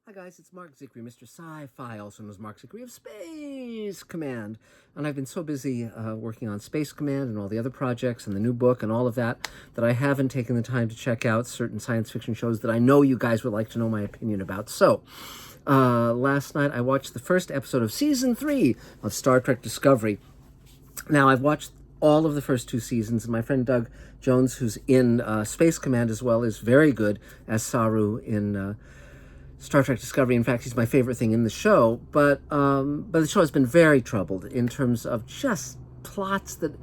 Hi guys, it's Mark Zickery, Mr. Sci-Fi, also known as Mark Zickery of Space Command. And I've been so busy working on Space Command and all the other projects and the new book and all of that, that I haven't taken the time to check out certain science fiction shows that I know you guys would like to know my opinion about. So, last night I watched the first episode of Season 3 of Star Trek Discovery. Now, I've watched all of the first two seasons, and my friend Doug Jones, who's in Space Command as well, is very good as Saru in Star Trek Discovery. In fact, he's my favorite thing in the show. But the show has been very troubled in terms of just plots that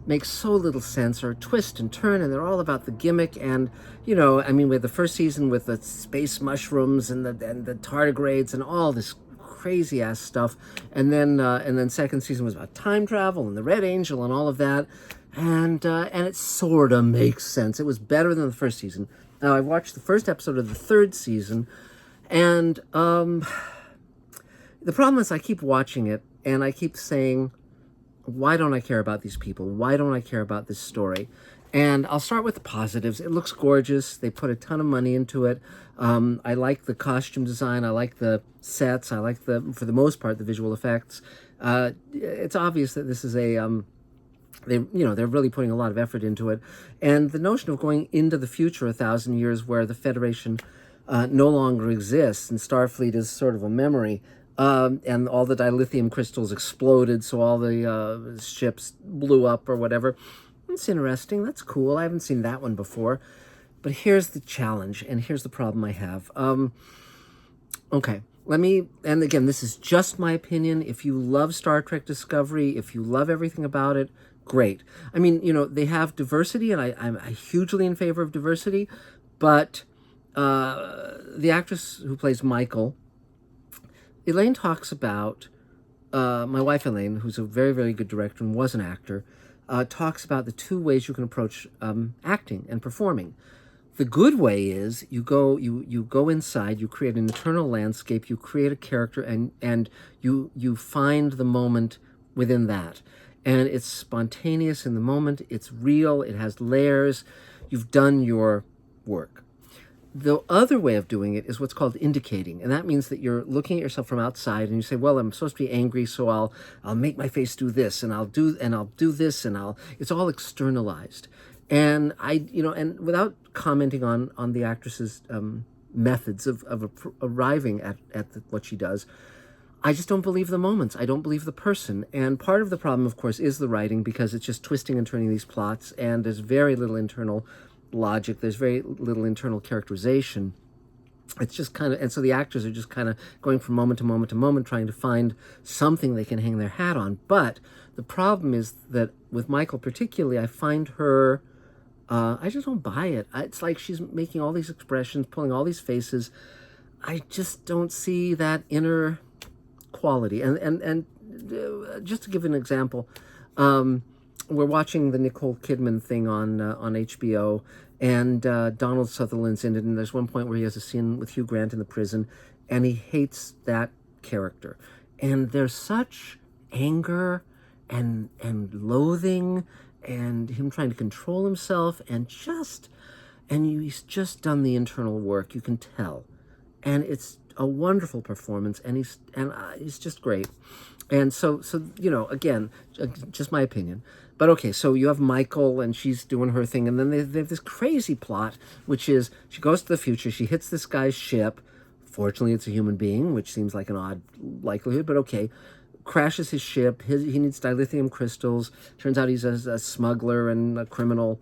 make so little sense, or twist and turn, and they're all about the gimmick. And we had the first season with the space mushrooms and the tardigrades and all this crazy ass stuff, and then second season was about time travel and the Red Angel and all of that, and it sort of makes sense. It was better than the first season. Now, I watched the first episode of the third season. And the problem is I keep watching it and I keep saying, why don't I care about these people? Why don't I care about this story? And I'll start with the positives. It looks gorgeous. They put a ton of money into it. I like the costume design. I like the sets. I like for the most part, the visual effects. It's obvious that this is they're really putting a lot of effort into it. And the notion of going into the future 1,000 years where the Federation no longer exists, and Starfleet is sort of a memory, and all the dilithium crystals exploded, so all the ships blew up or whatever. It's interesting. That's cool. I haven't seen that one before. But here's the challenge, and here's the problem I have. Okay, and again, this is just my opinion. If you love Star Trek Discovery, if you love everything about it, great. I mean, they have diversity, and I'm hugely in favor of diversity, but the actress who plays Michael, Elaine talks about, my wife Elaine, who's a very, very good director and was an actor, talks about the two ways you can approach acting and performing. The good way is you go inside, you create an internal landscape, you create a character, and you find the moment within that. And it's spontaneous in the moment, it's real, it has layers, you've done your work. The other way of doing it is what's called indicating, and that means that you're looking at yourself from outside, and you say, "Well, I'm supposed to be angry, so I'll make my face do this, and I'll do this, and it's all externalized." And and without commenting on the actress's methods of arriving at what she does, I just don't believe the moments. I don't believe the person. And part of the problem, of course, is the writing, because it's just twisting and turning these plots, and there's very little internal logic. There's very little internal characterization. It's just kind of, and so the actors are just kind of going from moment to moment to moment, trying to find something they can hang their hat on. But the problem is that with Michael particularly, I find her, I just don't buy it. It's like she's making all these expressions, pulling all these faces. I just don't see that inner quality. And just to give an example, we're watching the Nicole Kidman thing on HBO, and Donald Sutherland's in it, and there's one point where he has a scene with Hugh Grant in the prison, and he hates that character. And there's such anger and loathing, and him trying to control himself, and he's just done the internal work, you can tell. And it's a wonderful performance, and he's just great. And so again, just my opinion. But okay, so you have Michael, and she's doing her thing, and then they have this crazy plot, which is she goes to the future, she hits this guy's ship. Fortunately, it's a human being, which seems like an odd likelihood, but okay. Crashes his ship. He needs dilithium crystals. Turns out he's a smuggler and a criminal,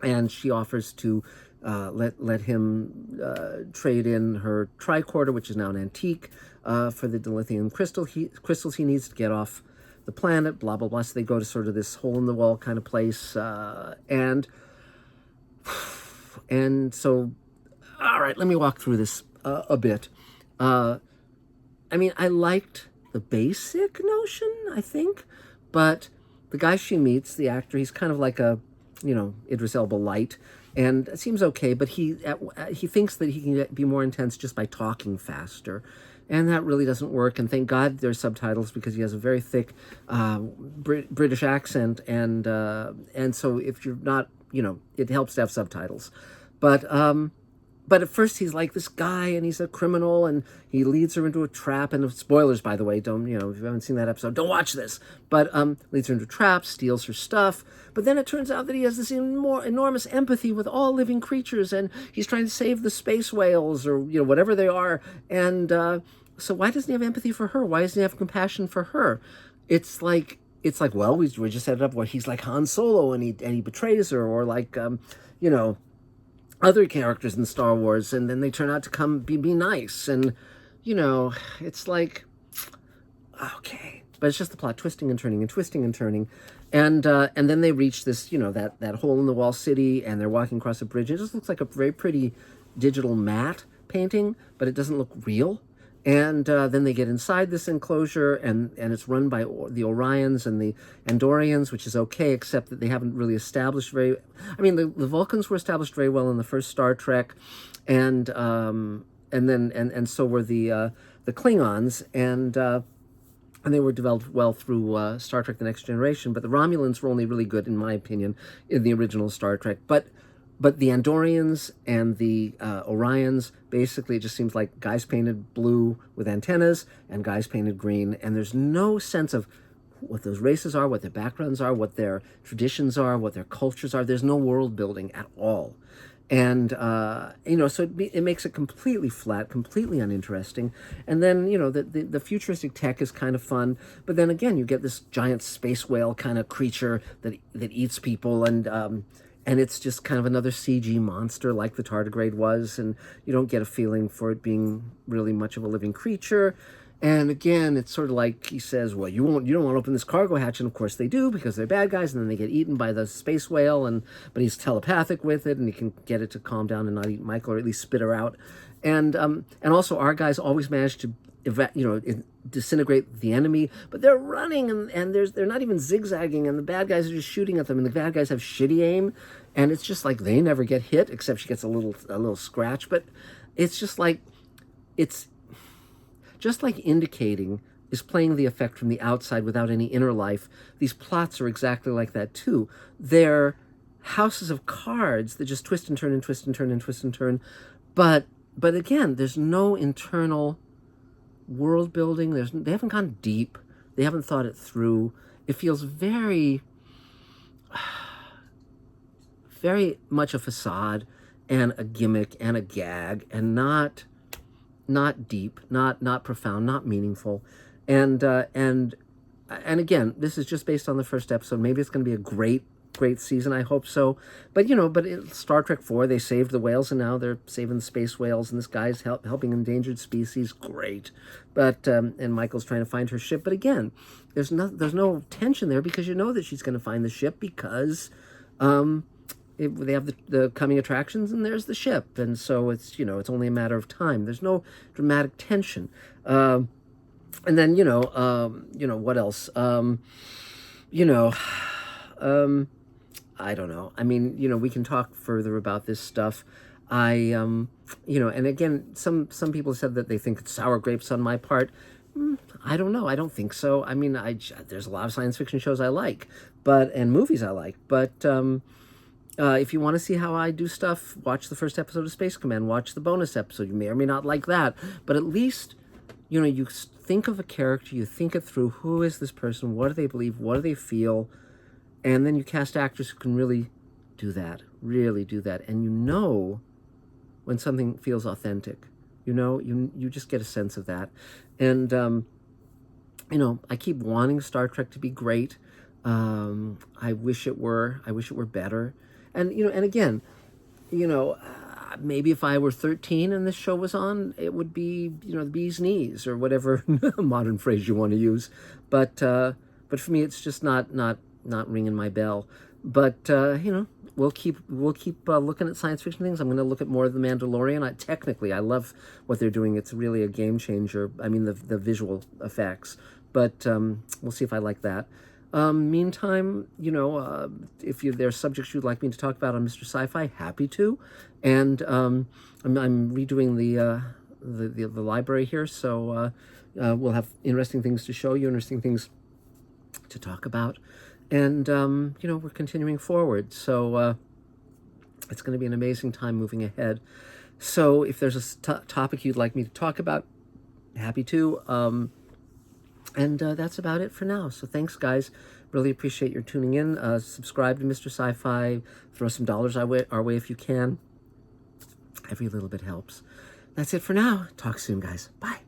and she offers to let him trade in her tricorder, which is now an antique, for the dilithium crystals he needs to get off the planet, blah, blah, blah. So they go to sort of this hole-in-the-wall kind of place. And so, all right, let me walk through this a bit. I liked the basic notion, I think, but the guy she meets, the actor, he's kind of like a, Idris Elba light, and it seems okay, but he thinks that he can be more intense just by talking faster. And that really doesn't work. And thank God there's subtitles, because he has a very thick British accent. And so if you're not, it helps to have subtitles. But but at first he's like this guy, and he's a criminal, and he leads her into a trap. And spoilers, by the way, don't, if you haven't seen that episode, don't watch this. But leads her into a trap, steals her stuff. But then it turns out that he has this even more enormous empathy with all living creatures, and he's trying to save the space whales, or whatever they are. And so why doesn't he have empathy for her? Why doesn't he have compassion for her? It's like, well, we just set it up where he's like Han Solo, and he betrays her, or like other characters in Star Wars, and then they turn out to be nice, and it's like, okay, but it's just the plot twisting and turning and twisting and turning, and then they reach this that hole in the wall city, and they're walking across a bridge. It just looks like a very pretty digital matte painting, but it doesn't look real. And then they get inside this enclosure, and it's run by the Orions and the Andorians, which is okay, except that they haven't really established very... I mean, the Vulcans were established very well in the first Star Trek, and so were the Klingons, and they were developed well through Star Trek: The Next Generation. But the Romulans were only really good, in my opinion, in the original Star Trek. But the Andorians and the Orions, basically, it just seems like guys painted blue with antennas and guys painted green, and there's no sense of what those races are, what their backgrounds are, what their traditions are, what their cultures are. There's no world building at all. And, so it makes it completely flat, completely uninteresting. And then, the futuristic tech is kind of fun. But then again, you get this giant space whale kind of creature that eats people, and it's just kind of another CG monster like the tardigrade was, and you don't get a feeling for it being really much of a living creature. And again, it's sort of like he says, well, you don't want to open this cargo hatch, and of course they do, because they're bad guys, and then they get eaten by the space whale, but he's telepathic with it, and he can get it to calm down and not eat Michael, or at least spit her out. And also our guys always manage to disintegrate the enemy, but they're running, and they're not even zigzagging, and the bad guys are just shooting at them, and the bad guys have shitty aim, and it's just like they never get hit, except she gets a little scratch. But it's just like Indicating is playing the effect from the outside without any inner life. These plots are exactly like that too. They're houses of cards that just twist and turn and twist and turn and twist and turn, but again, there's no internal world building. They haven't gone deep. They haven't thought it through. It feels very, very much a facade and a gimmick and a gag, and not deep, not profound, not meaningful. And again, this is just based on the first episode. Maybe it's going to be a great season. I hope so. But Star Trek 4, they saved the whales, and now they're saving the space whales, and this guy's helping endangered species. Great. But and Michael's trying to find her ship. But again, there's no tension there, because you know that she's going to find the ship, because they have the coming attractions, and there's the ship, and so it's only a matter of time. There's no dramatic tension. And then what else? I don't know. I mean, we can talk further about this stuff. And again, some people said that they think it's sour grapes on my part. I don't know. I don't think so. I mean, there's a lot of science fiction shows I like, and movies I like, but if you want to see how I do stuff, watch the first episode of Space Command. Watch the bonus episode. You may or may not like that, but at least you think of a character, you think it through. Who is this person? What do they believe? What do they feel? And then you cast actors who can really do that, and when something feels authentic. You just get a sense of that. And I keep wanting Star Trek to be great. I wish it were better. And and again, maybe if I were 13 and this show was on, it would be the bee's knees, or whatever modern phrase you want to use. But for me, it's just not ringing my bell. But we'll keep looking at science fiction things. I'm going to look at more of The Mandalorian. I love what they're doing. It's really a game changer. I mean, the visual effects. But we'll see if I like that. Meantime, if there's subjects you'd like me to talk about on Mr. Sci-Fi, happy to. And I'm redoing the library here, so we'll have interesting things to show you, interesting things to talk about. And, we're continuing forward. So it's going to be an amazing time moving ahead. So if there's a topic you'd like me to talk about, happy to. And that's about it for now. So thanks, guys. Really appreciate your tuning in. Subscribe to Mr. Sci-Fi. Throw some dollars our way if you can. Every little bit helps. That's it for now. Talk soon, guys. Bye.